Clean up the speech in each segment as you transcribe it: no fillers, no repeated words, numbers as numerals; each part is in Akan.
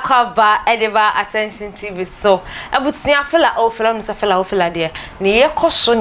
akwaba edeba attention TV so abusia fela o fela no se fela o fela de ne ye koso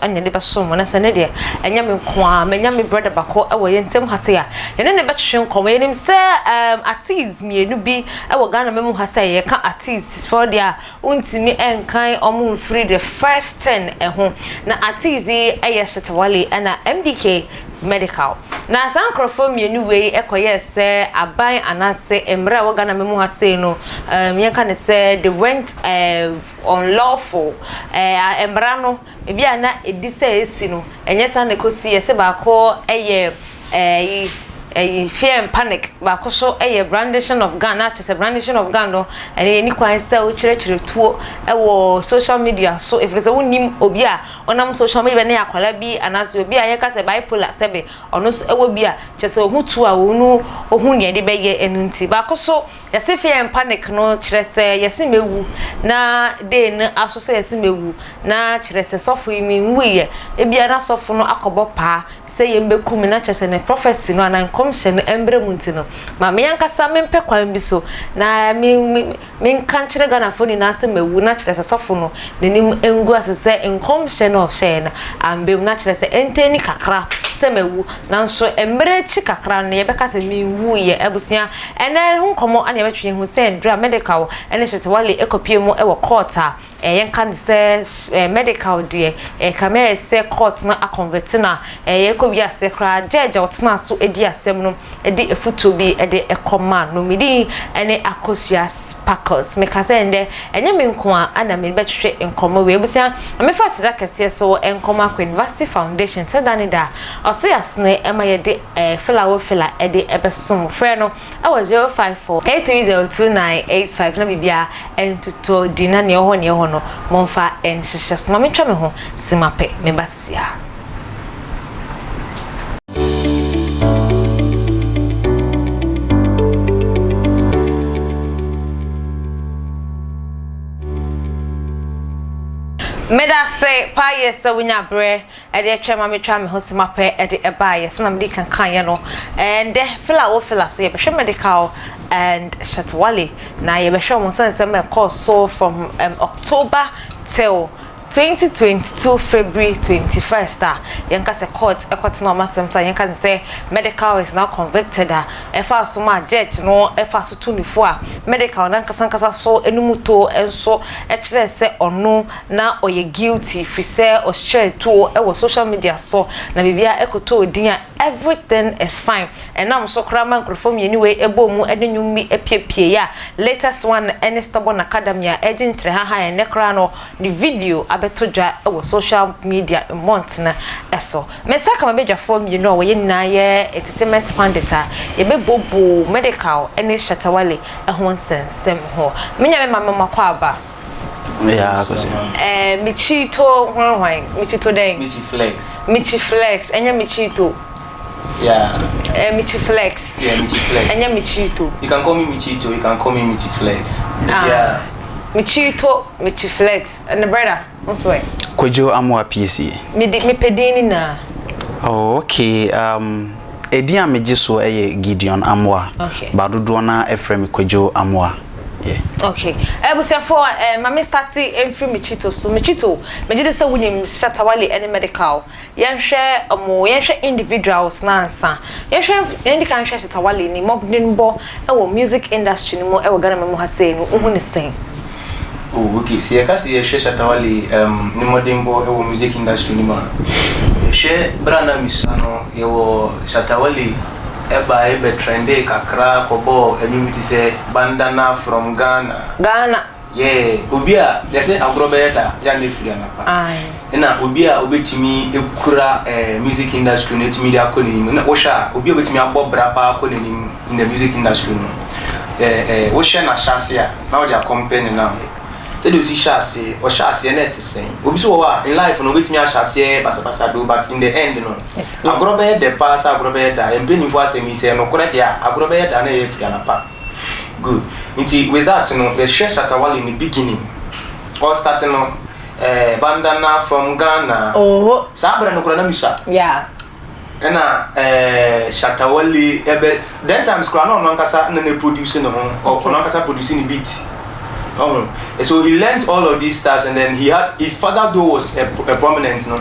anya de beso mo na se ne de enya me nko a menya me brother bako e wo ye ntem hase ya ye ne betwe nkomo ye nim se artists mienu bi e wo Ghana memu hase ye ka artists for dia untimi enkan omo free the first 10 ho na artists e ye Shetawale na MDK medical na sankrofo mienu we ekoye se aban anase emra wo Ghana memu hase no yenka ne se they went unlawful emra no ebia na edise esi no enye san nekosi ye se ba ko fear and panic ba ko so brandishing of gun na chese brandishing of gun no ni kwan se o chire tuo wo social media so if there wonim obi a onam social media na yakwala bi anaso obi a yeka se bipolar sebe ono so ewo bi a chese ohutu a wonu ohun ne de beye enunti ba ko so yesi fear and panic no chire se yesi mewu na de ne aso se yesi mewu na chire se sofo imi nwiye ebia na sofo no akobo pa se yembekum na chese ne prophecy no anan komshen embre muntino ma me yankasa mempe kwan bi so na me kan chire Ghana foni na se mewu na chire se sofo no nenim engu asese enkomshen of share ambem na chire se enteni kakra se mewu nanso embre chi kakra no yebeka se mewu ye ebusia ene hu komo ane betwe hu se ndra medical ene Shetawale ekopie mu e wo court a yenka se medical de kamera se court na aconvert na yekobi ase kra judge otna so edi asem no edi efuto bi edi ekoma no midi ene akosua sparkles meka se ende enye me nko a ana me betwe nkomo we ebusia amefa tida kese so enkoma kwa University Foundation tedani da oso yasne ema ye de fela edi ebesom frɛ no awo 05483029885 na bibia entuto dina ne ho no monfa enhyehyes ma metwa me ho simape me basia meda say pa yes wunya bre e de twa ma metwa me ho simape e de eba yes na me di kan ye no and fela so ye be medical and Shetawale na ye be hwe sense me course so from October till 2022 February 21st yenka se court na masem so yenka say medical is now convicted efa so ma judge no efa so tunifo a medical na nkasa so enumuto enso kire se ono na oye guilty fi se o share to e wo social media so na bibia ekoto odin a everything is fine and now so krama nkrofo anyway ebo mu edenwumi epiepie ya latest one any stubborn academia ejentre ha ne kra no the video abetodwa e social media month na eso mesaka mabedwafo we nyina ye entertainment pandita ye bebobo medical ene Shetawale ho nsensem ho menya me mama kwaba yeah cause michito hwan michito den michi flex enya michito yeah michi flex yeah michi flex enya michito you can call me michito you can call me michi flex yeah michito michi flex and the brother what's way Kojo amwa PSC me pedini na oh okay edi ameje so Gideon amwa okay badodo na efrem Kojo amwa yeah okay ebusia for mama start enfri michito so michito megide se wunim Shetawale any medical yenhwe individuals na ansa yenhwe kan hwe Shetawale ni mobden bo e music industry ni mo e Ghana memu hase no uhu ne sen oh okay see kasi ye Shetawale ni modern bo e music industry ni ma ye brana misano ye Shetawale eba ebe trende kakra kobo enyumiti se bandana from Ghana yeah obia they say agrobeda ya ne firi anapa na obia obetimi ekura music industry na etimi dia akoni na wo sha obia obetimi abobra pa akoni in the music industry no wo sha na shase a na wo dia company na say do si shase o shase na etisen obi so wa in life no obetimi ashase basabasa do but in the end no agrobeda pass agrobeda empeni fo asemi se no kore dia agrobeda na ye firi anapa good with that you know the Shetawale in the beginning all starting bandana from Ghana oh sabra no kora na misha yeah ena Shatawali ebe then times kwa no nkasa na producing no or no nkasa producing the beat. So he learned all of these stuff, and then he had his father though was a prominent, no,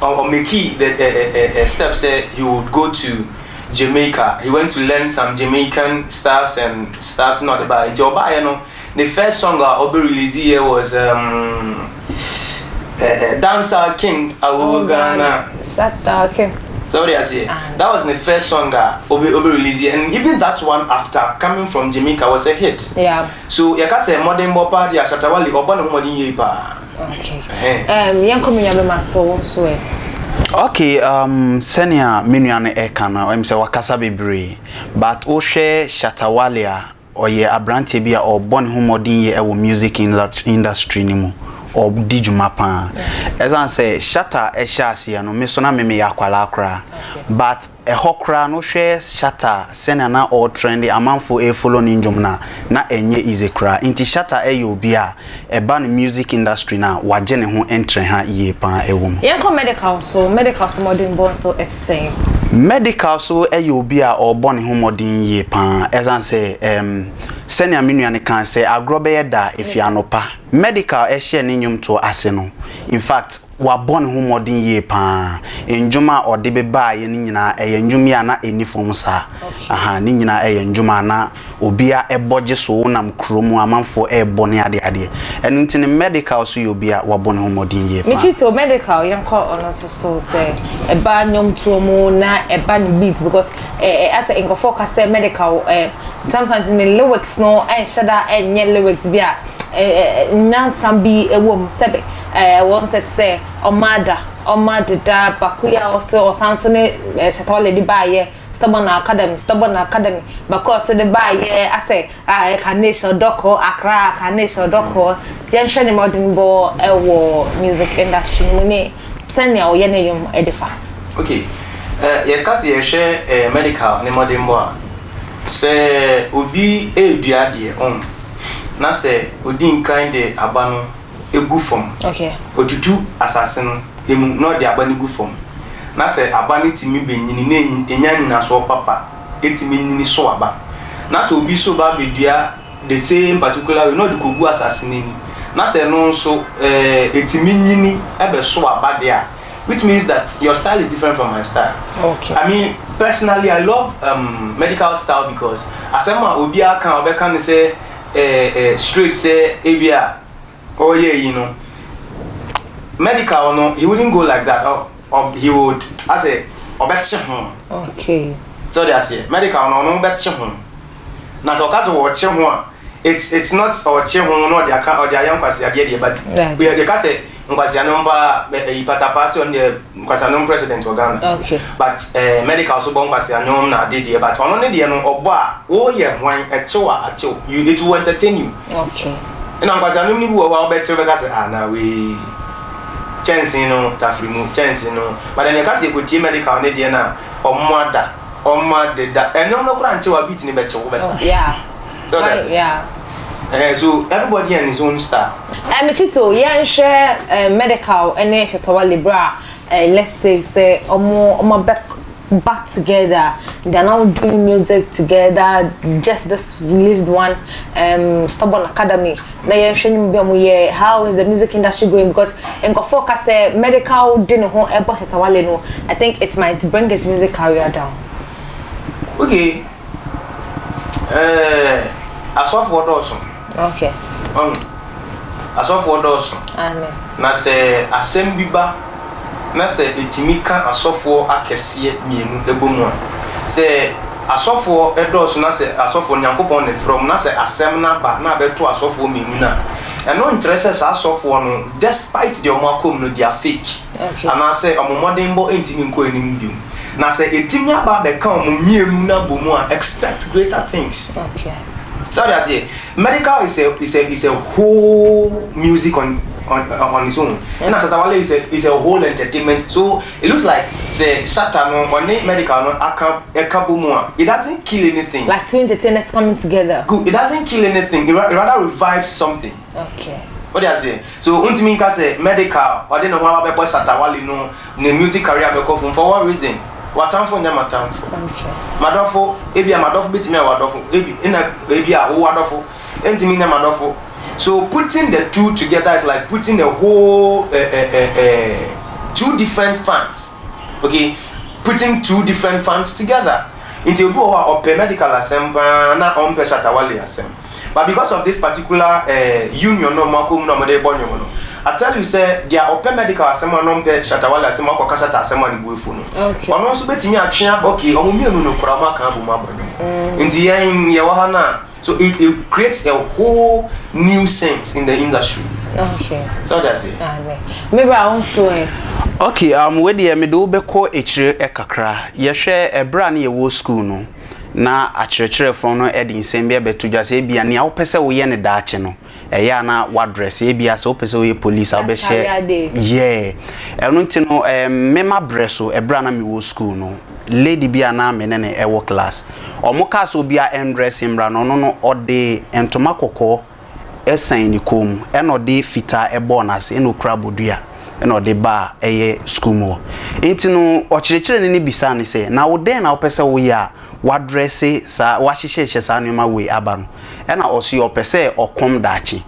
or Mickey the step said he would go to Jamaica. He went to learn some Jamaican stuffs and stuffs not about it. You know, the first song I released here was Dancer King Awugana. Shatta King. So what I say, that was the first song that Obi released, and even that one after coming from Jamaica was a hit. Yeah. So you can say modern bop party Shatawali oba no modern ye pa. Okay. Yan come in my soul so. Okay, senior menuane ekana em se wakasa bebre, but o share Shatawali or ye abrante bia or born ho modern ye e wo music industry ni mu. Or dijuma pa as I say shatter e shasia no me so na me yakwala akra but e hokra no hwe shatter sena na all trendy amanfo e follow ni njom na enye easy kra inti shatter e obi a e ba no music industry na waje ne ho entre ha iye pa e wom yen medical so modern born so it's same medical so e obi a or born ho modern ye pa as I say senior menuane kan say agrobe yeda if you anopa medical e share ni nyum to ase no in fact wa born ho modern ye pa enjuma ode be ba ye ni nyina e njumi ana enifom sa aha ni nyina e njuma na obia e boje so nam kromu amanfo e bone ade enu ntini medical so ye obia wa born ho modern ye pa michito medical yanko ono so say e ba nyum to mu na e ba ni beat because as a focus say medical sometimes in the lyrics no I shada enye lyrics bia nyansam bi ewom sebe won set say omada da Becuase also sanso ne Shatawali di baye stubborn academy because the baye ase Carnation Doko Accra Carnation Doko yen hwe ne modern bo ewo music industry mu ne senior ye ne yum edifa. Okay, ye kasi ye hwe medical ne modern bo se obi eduade on na se odin kan de abano egu fom. Okay. Otutu assassin emu no de abani gu fom. Na se abani timi benyini na enya nyina so papa etimi nyini so aba. Na se obi so ba bedua the same particular way no de kogu assassin ni. Na se no so etimi nyini ebe so aba there, which means that your style is different from my style. Okay. I mean, personally, I love medical style because asema obi aka obeka ne say straight say ebia oh yeah, you know, medical no, he wouldn't go like that, or he would I say obeche ho. Okay. So they say medical no obeche ho. Na so kaso wo che ho it's not oche ho no dia ka or dia yan kwase ade dia but we ka say nkwase anomba ipatapasi on the nkwase anom president of Ghana. Okay. But medical so bon nkwase anom na ade dia but ono ne dia no obo a wo ye hwan echewa achew you it will entertain you. Okay. Na nkwase anom ni bu wa obeche be ka say na we chance no tafrimu chance no but then ka say ko tie medical ne dia na omada da enyom no kura nchewa beat ni be chew be sa. Yeah. So that's yeah. So everybody has his own style. Michito, yeah, share medical and Shatawali bra. Let's say omo back together. They're now doing music together. Just this released one, Stubborn Academy. How is the music industry going? Because in focus medical didn't know about Shatawali no. I think it might bring his music career down. Okay. Asofo doso. Okay. Asofo doso. Amen. Na se asem biba na se etimika asofo akese mienu ebomu a. Se asofo edoso na se asofo nyankopon ne from na se asem na ba na beto asofo mienu na. And no interest asofo no despite the omakom no they are fake. Okay. And I say omodem bo entimi nko enim bium. Na se etimi aba be ka omienu na bomu a expect greater things. Okay. So that's it. Medical is a whole music on its own. And Shatawali is a whole entertainment. So it looks like say Shatano or medical no akabumua. It doesn't kill anything. Like two entertainers coming together. Good. It doesn't kill anything. It rather revives something. Okay. What do I say? So untiminka say medical or then how about Shatawali no the music career be for what reason? watamfo nya matamfo madofo ebia madofo betimi wadofo ebia wo wadofo entimi nya madofo. So putting the two together is like putting the whole two different fans. Okay, putting two different fans together into go medical assembly na Shatawale assembly. But because of this particular union no makum no mode bonyo no, I tell you say they are open medical assembly no Shatawale assembly ko kasata assembly ni buefu no. Okay. Ono so betimi atwe okay, omo mienu no kura ma kan bu ma bonyo. Nti yen ye wa ha na. So it creates a whole new sense in the industry. Okay. So what I say. Maybe I want to. Okay, we dey me do be ko echire kakra. Ye hwe ebra na ye wo school no. Na akyerɛkyerɛ from no edin nsɛm bia beto dwa sɛ bia ne a wopɛsɛ wo ye ne daache no. Eya na wadress e bia sɛ wopɛsɛ wo ye police a wobɛhye. Yeah. Ɛno nti no mema breso ebra na me wo school no. Lady bia na me ne ewo class. Omuka so bia endress imra no no ode entoma kokɔ esan ni kom eno de fita ebonase eno krabodua eno de ba eye school mo enti no okyerɛkyerɛ ne bisa ne sɛ na wo den na wopɛsɛ wo ya wadresse sa wahyehyehye sa no ma we aba no ena osi opɛsɛ okom daachi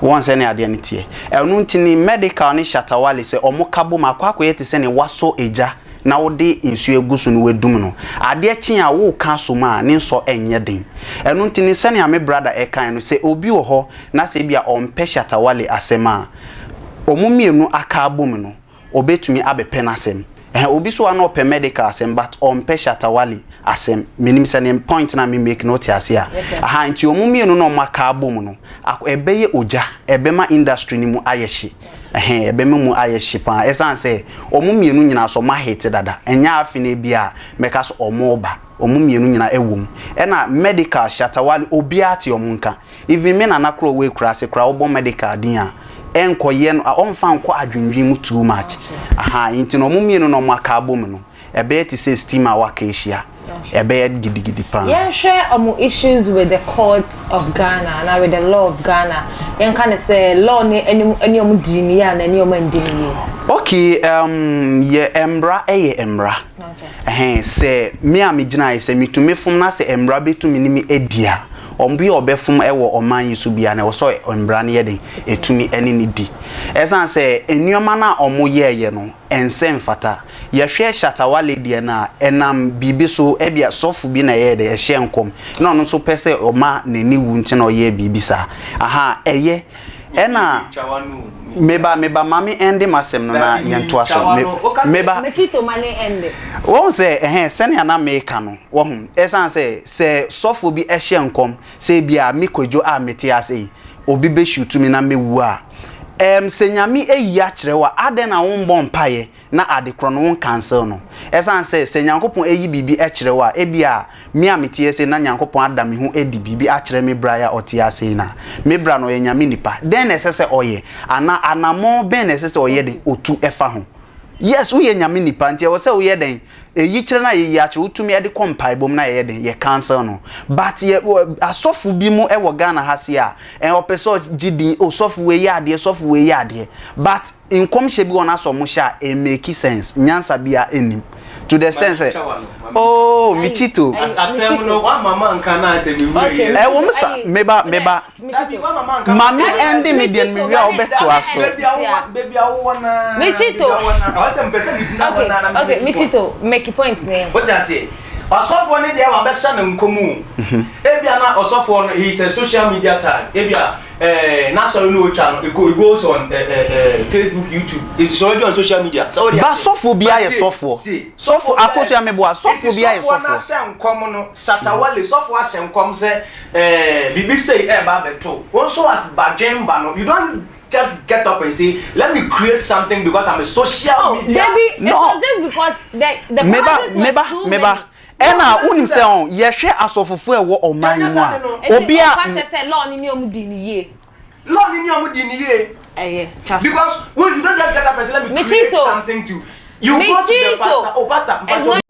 won se ne ade ne tie eno ntini medical ne Shatawale sɛ omuka bo makwa akoyete sɛ ne waso eja na wode insu egusu no wedum no ade kyen a wo ka so ma ne nso enye den eno ntini sɛ ne ame brother e kan no sɛ obi wo ho na sɛ bia ompe Shatawale asema omumienu aka abom no obetumi abepe nasem obi so na ope medical asem but ompe Shatawale asem minim sɛ ne point na me make no tiase a aha nti omumienu no maka abom no ebeye oja ebema industry ni mu ayehye ebemu ayehye pa esan se omumienu nyina so ma hit dada enya afi na bia meka so omoba omumienu nyina ewom na medical Shatawale obi ate omunka even me na nakro we kura se kura obo medical din a enkoye no onfa nko adwendwen mu too much aha nti no omumienu no maka abom no ebe ti say steam a waka ehia ebe gidigidi pa yeah share issues with the courts of Ghana and with the law of Ghana yen kan say law ni any dini ya na any ndini okay ye embra embra say me amigina say mitumi fum na say embra betumi ni mi edia ombi obefum ewo oman yisu bia na wo so embra ne yeden etumi eni ni di esan say enioma na omo yeye no ensem fata ye hwe Shatawale die na enam bibi so ebia sofu bi na ye de ehye nkom na no so pese oma na ni wu nti na oye bibi sa aha eye ena meba mami ende masem no na yento aso meba mechito mane ende won say sene na meka no wo hu esan say sofu bi ehye nkom say bia mikojo a meti ase obi be shoot mi na mewu a senyami eyi akire wa ade na won bon paye na ade kro no won cancel no esan say nyankopon eyi bibi akire wa ebia mi amete se na nyankopon ada me hu edi bibi akire me bra ya otia se na me bra no yenyami nipa den esese oye ana anamo ben esese oye den otu efa ho yes we yenyami nipa ntia wo se oye den eyi kire na yeyi akire utumi ade kompai bom na ye den ye cancel no but ye asofu bi mu ewo Ghana hase a opeso gidi osofu we yade sofu we yade but in komhye bi wona so mo sha e make sense nyansa bia enim to the extent say oh michito asem no wa mama nka na asem mi we wo msa meba mami endi median mi wi a obeto aso baby awo na michito asem pese gitina wana na okay michito make a point name what I say osofo ne de wa be sha na nkomu ebia na osofo he is a social media tag ebia na so no channel it goes on Facebook, YouTube. It's already on social media. So but sofo bia ye sofo akoso amebo sofo bia ye sofo na shem kom no Shatawale sofo a shem kom say bibi say ba beto won so as bajemba no you don't just get up and say let me create something because I'm a social media baby no just because the meba ena unim se on ye hwe asofofo ewo oman wa obi a say law ni omudi ni ye law ni omudi ni ye because when you don't just get up and say let me create something to you go to the pastor pastor but